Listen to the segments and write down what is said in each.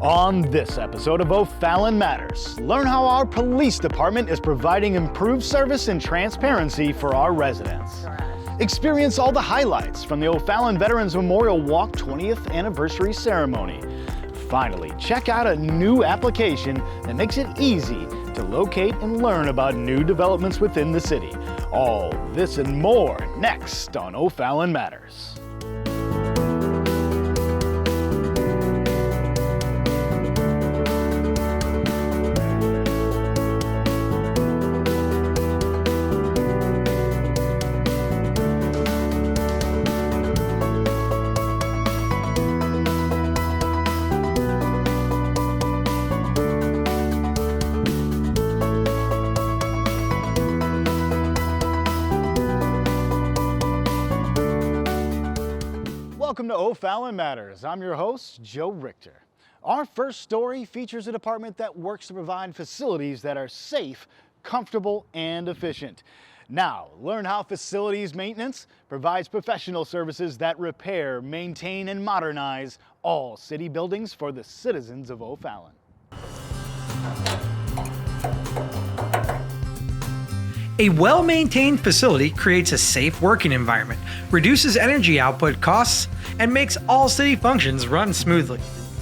On this episode of OFallon Matters, learn how our police department is providing improved service and transparency for our residents. Experience all the highlights from the OFallon Veterans Memorial Walk 20th Anniversary Ceremony. Finally, check out a new application that makes it easy to locate and learn about new developments within the city. All this and more next on OFallon Matters. Welcome to OFallon Matters. I'm your host, Joe Richter. Our first story features a department that works to provide facilities that are safe, comfortable, and efficient. Now, learn how facilities maintenance provides professional services that repair, maintain, and modernize all city buildings for the citizens of OFallon. A well-maintained facility creates a safe working environment, reduces energy output costs, and makes all city functions run smoothly.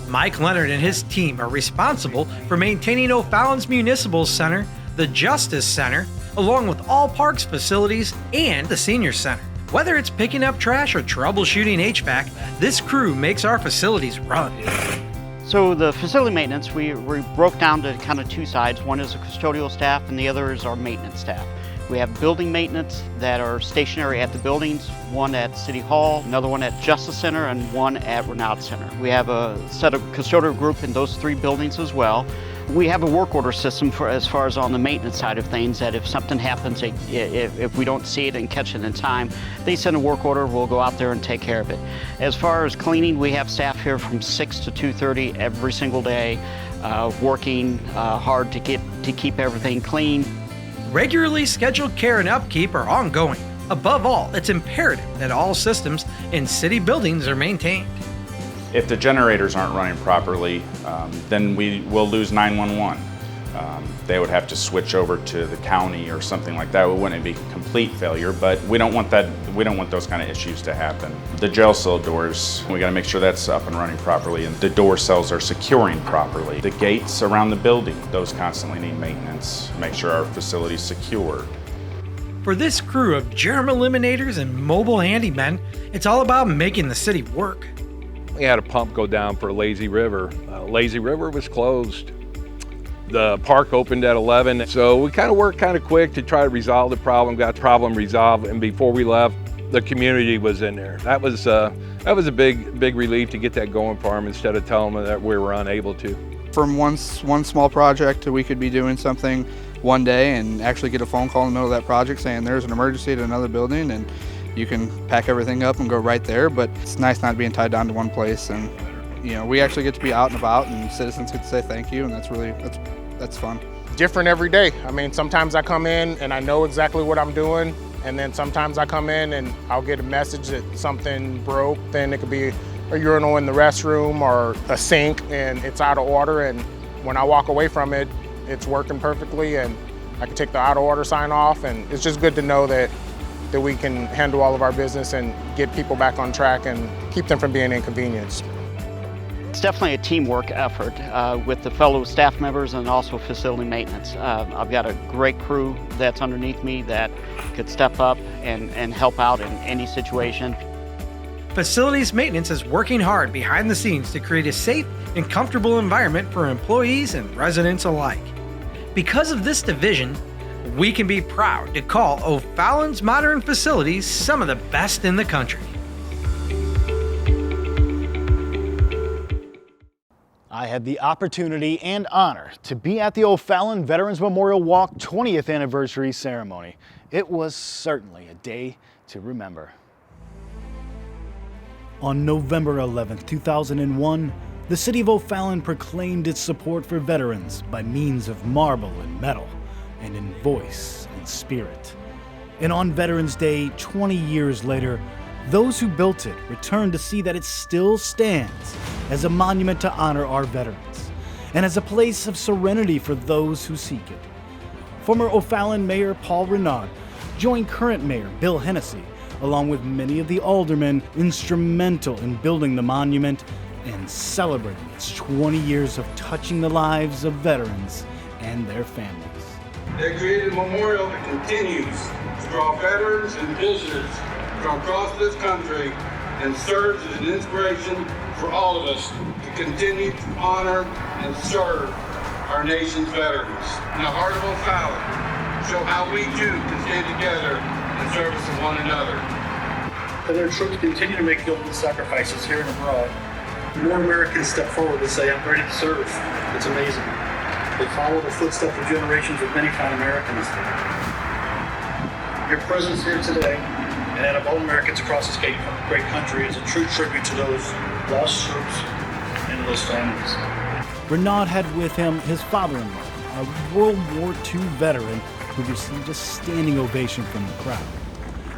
Mike Leonard and his team are responsible for maintaining OFallon's Municipal Center, the Justice Center, along with all parks facilities and the Senior Center. Whether it's picking up trash or troubleshooting HVAC, this crew makes our facilities run. So the facility maintenance, we broke down to kind of two sides. One is the custodial staff and the other is our maintenance staff. We have building maintenance that are stationary at the buildings, one at City Hall, another one at Justice Center, and one at Renaud Center. We have a set of custodial group in those three buildings as well. We have a work order system for as far as on the maintenance side of things, that if something happens, if we don't see it and catch it in time, they send a work order, we'll go out there and take care of it. As far as cleaning, we have staff here from 6 to 2:30 every single day, working hard to keep everything clean. Regularly scheduled care and upkeep are ongoing. Above all, it's imperative that all systems in city buildings are maintained. If the generators aren't running properly, then we will lose 911. They would have to switch over to the county or something like that. It wouldn't be a complete failure, but we don't want that. We don't want those kind of issues to happen. The jail cell doors, we got to make sure that's up and running properly, and the door cells are securing properly. The gates around the building, those constantly need maintenance. Make sure our facility's secure. For this crew of germ eliminators and mobile handymen, it's all about making the city work. We had a pump go down for Lazy River. Lazy River was closed. The park opened at 11, so we kind of worked kind of quick to try to resolve the problem, got the problem resolved, and before we left, the community was in there. That was a big relief to get that going for them instead of telling them that we were unable to. From one small project, we could be doing something one day and actually get a phone call in the middle of that project saying there's an emergency at another building, and you can pack everything up and go right there. But it's nice not being tied down to one place, and we actually get to be out and about, and citizens get to say thank you, and that's fun. Different every day. I mean, sometimes I come in and I know exactly what I'm doing, and then sometimes I come in and I'll get a message that something broke. Then it could be a urinal in the restroom or a sink and it's out of order, and when I walk away from it, it's working perfectly and I can take the out of order sign off, and it's just good to know that we can handle all of our business and get people back on track and keep them from being inconvenienced. It's definitely a teamwork effort with the fellow staff members and also facility maintenance. I've got a great crew that's underneath me that could step up and help out in any situation. Facilities maintenance is working hard behind the scenes to create a safe and comfortable environment for employees and residents alike. Because of this division, we can be proud to call OFallon's modern facilities some of the best in the country. I had the opportunity and honor to be at the OFallon Veterans Memorial Walk 20th Anniversary Ceremony. It was certainly a day to remember. On November 11, 2001, the city of OFallon proclaimed its support for veterans by means of marble and metal, and in voice and spirit. And on Veterans Day, 20 years later, those who built it returned to see that it still stands as a monument to honor our veterans and as a place of serenity for those who seek it. Former OFallon Mayor Paul Renaud joined current Mayor Bill Hennessy, along with many of the aldermen, instrumental in building the monument and celebrating its 20 years of touching the lives of veterans and their families. They created a memorial that continues to draw veterans and visitors from across this country and serves as an inspiration for all of us to continue to honor and serve our nation's veterans. In the heart of OFallon, show how we too can stand together in service of one another. And their troops continue to make noble sacrifices here and abroad. More Americans step forward and say, I'm ready to serve. It's amazing. They follow the footsteps of generations of many fine Americans. Your presence here today, and that of all Americans across this great country, is a true tribute to those lost troops and to those families. Renaud had with him his father-in-law, a World War II veteran who received a standing ovation from the crowd.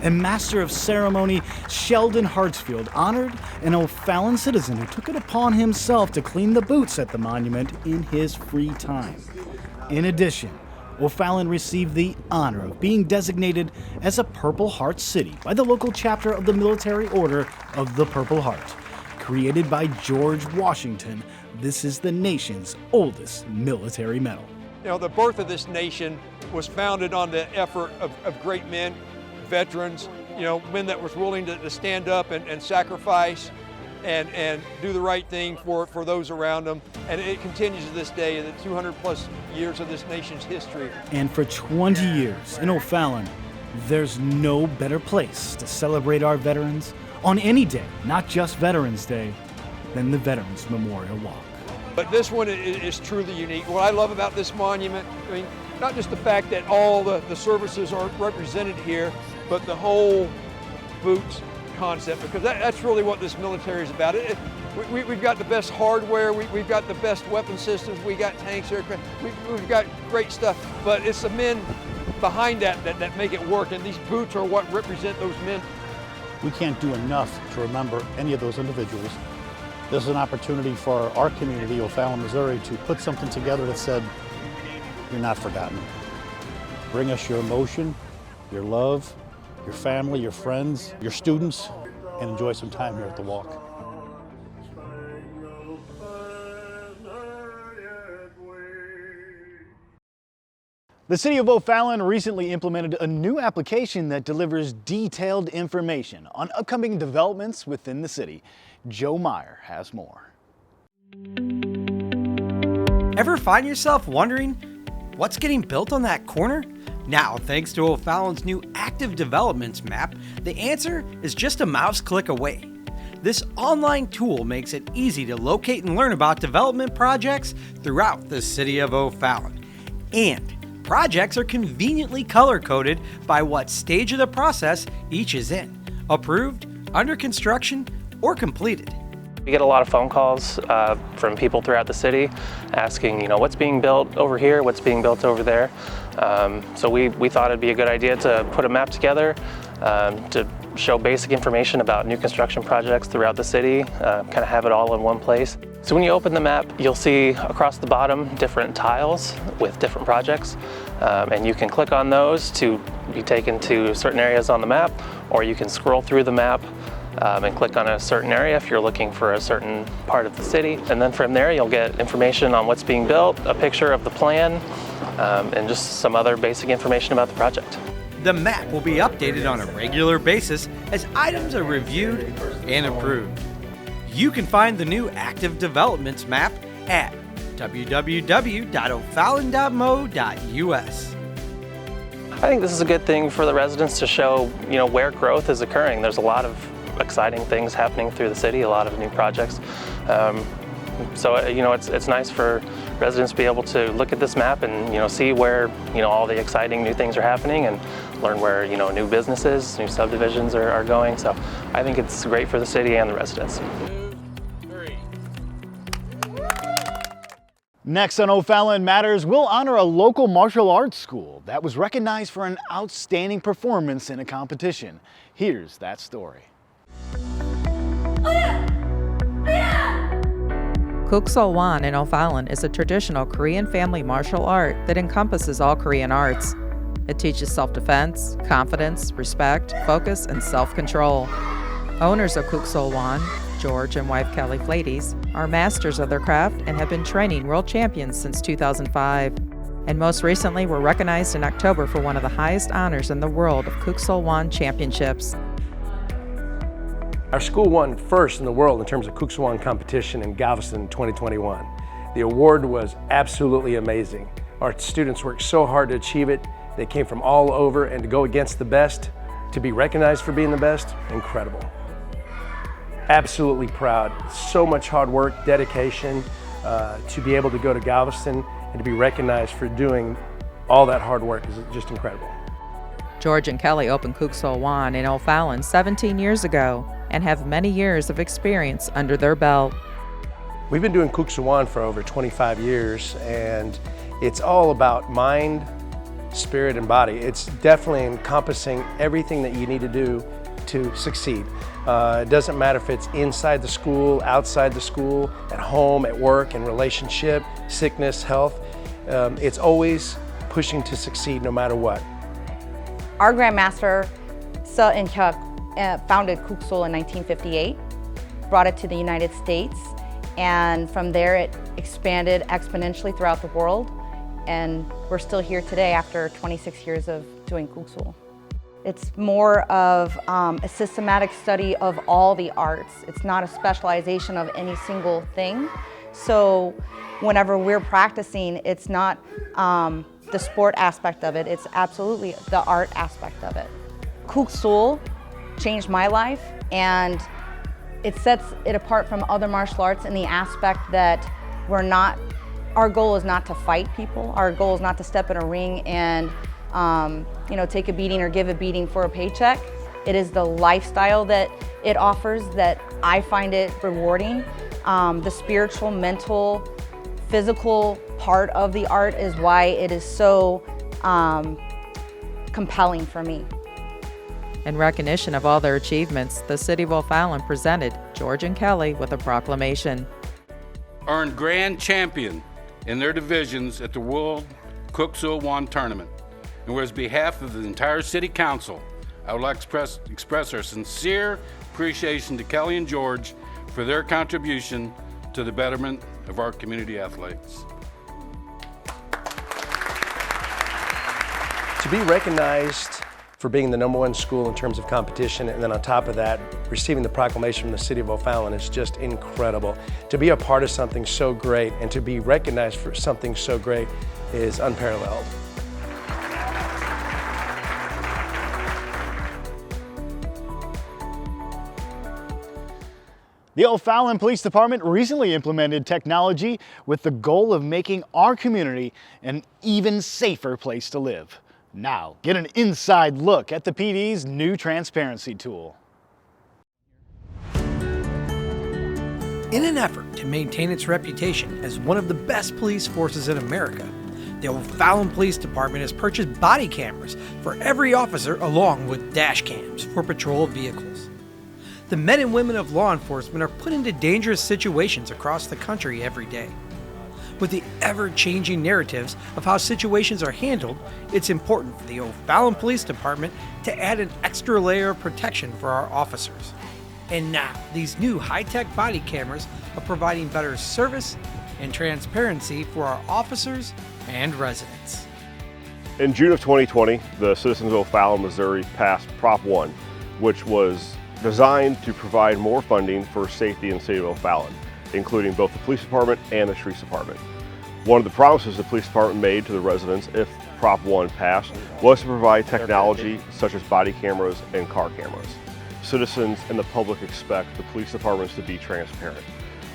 And Master of Ceremony Sheldon Hartsfield honored an OFallon citizen who took it upon himself to clean the boots at the monument in his free time. In addition, OFallon received the honor of being designated as a Purple Heart City by the local chapter of the Military Order of the Purple Heart. Created by George Washington, this is the nation's oldest military medal. You know, the birth of this nation was founded on the effort of great men, veterans, you know, men that was willing to stand up and sacrifice and do the right thing for those around them. And it continues to this day, the 200 plus years of this nation's history. And for 20 years in OFallon, there's no better place to celebrate our veterans on any day, not just Veterans Day, than the Veterans Memorial Walk. But this one is truly unique. What I love about this monument, I mean, not just the fact that all the services are represented here, but the whole boots concept, because that's really what this military is about. We've got the best hardware, we've got the best weapon systems, we got tanks, aircraft, we've got great stuff, but it's the men behind that make it work, and these boots are what represent those men. We can't do enough to remember any of those individuals. This is an opportunity for our community, OFallon, Missouri, to put something together that said, you're not forgotten. Bring us your emotion, your love, your family, your friends, your students, and enjoy some time here at the walk. The City of OFallon recently implemented a new application that delivers detailed information on upcoming developments within the city. Joe Meyer has more. Ever find yourself wondering what's getting built on that corner? Now, thanks to OFallon's new Active Developments map, the answer is just a mouse click away. This online tool makes it easy to locate and learn about development projects throughout the City of OFallon. And projects are conveniently color-coded by what stage of the process each is in: approved, under construction, or completed. We get a lot of phone calls from people throughout the city asking, what's being built over here, what's being built over there. So we thought it'd be a good idea to put a map together to show basic information about new construction projects throughout the city, kind of have it all in one place. So when you open the map, you'll see across the bottom different tiles with different projects, and you can click on those to be taken to certain areas on the map, or you can scroll through the map and click on a certain area if you're looking for a certain part of the city. And then from there you'll get information on what's being built, a picture of the plan, and just some other basic information about the project. The map will be updated on a regular basis as items are reviewed and approved. You can find the new Active Developments map at www.ofallon.mo.us. I think this is a good thing for the residents to show, where growth is occurring. There's a lot of exciting things happening through the city, a lot of new projects. So it's nice for residents to be able to look at this map and see where all the exciting new things are happening and learn where new businesses, new subdivisions are going. So I think it's great for the city and the residents. Next on OFallon Matters, we'll honor a local martial arts school that was recognized for an outstanding performance in a competition. Here's that story. Kook Solwan in OFallon is a traditional Korean family martial art that encompasses all Korean arts. It teaches self-defense, confidence, respect, focus, and self-control. Owners of Kook Solwan, George and wife Kelly Flades, are masters of their craft and have been training world champions since 2005. And most recently were recognized in October for one of the highest honors in the world of Kook Solwan Championships. Our school won first in the world in terms of Kook Solwan competition in Galveston in 2021. The award was absolutely amazing. Our students worked so hard to achieve it. They came from all over, and to go against the best, to be recognized for being the best, incredible. Absolutely proud. So much hard work, dedication, to be able to go to Galveston and to be recognized for doing all that hard work is just incredible. George and Kelly opened Kook Solwan in OFallon 17 years ago and have many years of experience under their belt. We've been doing Kook Solwan for over 25 years, and it's all about mind, spirit, and body. It's definitely encompassing everything that you need to do to succeed. It doesn't matter if it's inside the school, outside the school, at home, at work, in relationship, sickness, health. It's always pushing to succeed no matter what. Our Grandmaster, Seo In-hyuk, founded Kook Sol in 1958, brought it to the United States, and from there it expanded exponentially throughout the world, and we're still here today after 26 years of doing Kook Sol. It's more of a systematic study of all the arts. It's not a specialization of any single thing. So whenever we're practicing, it's not the sport aspect of it, it's absolutely the art aspect of it. Kook Sol changed my life, and it sets it apart from other martial arts in the aspect that our goal is not to fight people. Our goal is not to step in a ring and take a beating or give a beating for a paycheck. It is the lifestyle that it offers that I find it rewarding. The spiritual, mental, physical part of the art is why it is so compelling for me. In recognition of all their achievements, the City of OFallon presented George and Kelly with a proclamation. Earned grand champion in their divisions at the World Kook Solwan Tournament. And on behalf of the entire City Council, I would like to express our sincere appreciation to Kelly and George for their contribution to the betterment of our community athletes. To be recognized for being the #1 school in terms of competition, and then on top of that, receiving the proclamation from the City of OFallon is just incredible. To be a part of something so great and to be recognized for something so great is unparalleled. The OFallon Police Department recently implemented technology with the goal of making our community an even safer place to live. Now, get an inside look at the PD's new transparency tool. In an effort to maintain its reputation as one of the best police forces in America, the OFallon Police Department has purchased body cameras for every officer along with dash cams for patrol vehicles. The men and women of law enforcement are put into dangerous situations across the country every day. With the ever-changing narratives of how situations are handled, it's important for the OFallon Police Department to add an extra layer of protection for our officers. And now, these new high-tech body cameras are providing better service and transparency for our officers and residents. In June of 2020, the citizens of OFallon, Missouri passed Prop 1, which was designed to provide more funding for safety in the city of OFallon, including both the police department and the streets department. One of the promises the police department made to the residents if Prop 1 passed was to provide technology such as body cameras and car cameras. Citizens and the public expect the police departments to be transparent.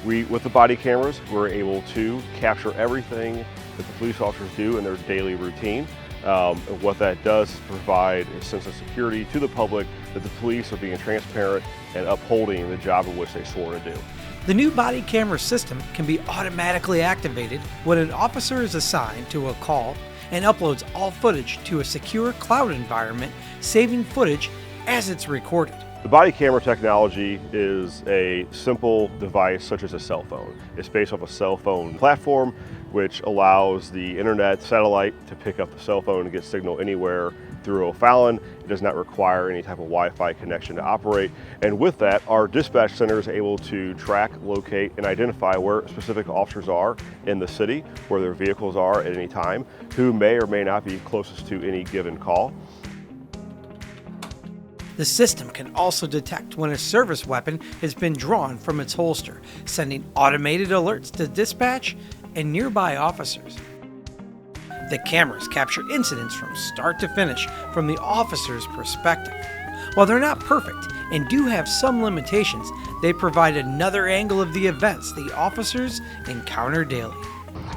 With the body cameras, we're able to capture everything that the police officers do in their daily routine. And what that does is provide a sense of security to the public that the police are being transparent and upholding the job in which they swore to do. The new body camera system can be automatically activated when an officer is assigned to a call and uploads all footage to a secure cloud environment, saving footage as it's recorded. The body camera technology is a simple device such as a cell phone. It's based off a cell phone platform which allows the internet satellite to pick up the cell phone and get signal anywhere through OFallon. It does not require any type of Wi-Fi connection to operate. And with that, our dispatch center is able to track, locate, and identify where specific officers are in the city, where their vehicles are at any time, who may or may not be closest to any given call. The system can also detect when a service weapon has been drawn from its holster, sending automated alerts to dispatch and nearby officers. The cameras capture incidents from start to finish from the officer's perspective. While they're not perfect and do have some limitations, they provide another angle of the events the officers encounter daily.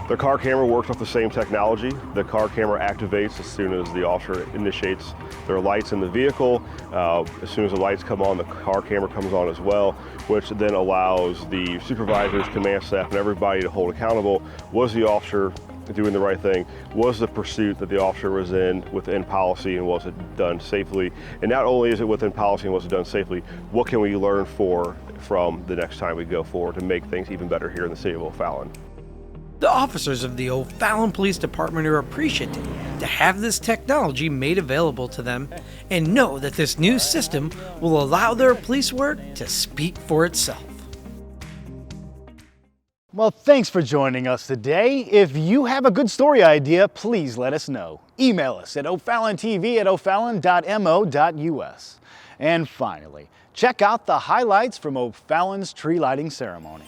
The car camera works off the same technology. The car camera activates as soon as the officer initiates their lights in the vehicle. As soon as the lights come on, the car camera comes on as well, which then allows the supervisors, command staff, and everybody to hold accountable. Was the officer doing the right thing? Was the pursuit that the officer was in within policy, and was it done safely? And not only is it within policy and was it done safely, what can we learn from the next time we go forward to make things even better here in the city of OFallon? The officers of the OFallon Police Department are appreciative to have this technology made available to them and know that this new system will allow their police work to speak for itself. Well, thanks for joining us today. If you have a good story idea, please let us know. Email us at OFallonTV@OFallon.mo.us. And finally, check out the highlights from OFallon's tree lighting ceremony.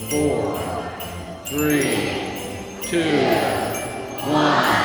4, 3, 2, 1.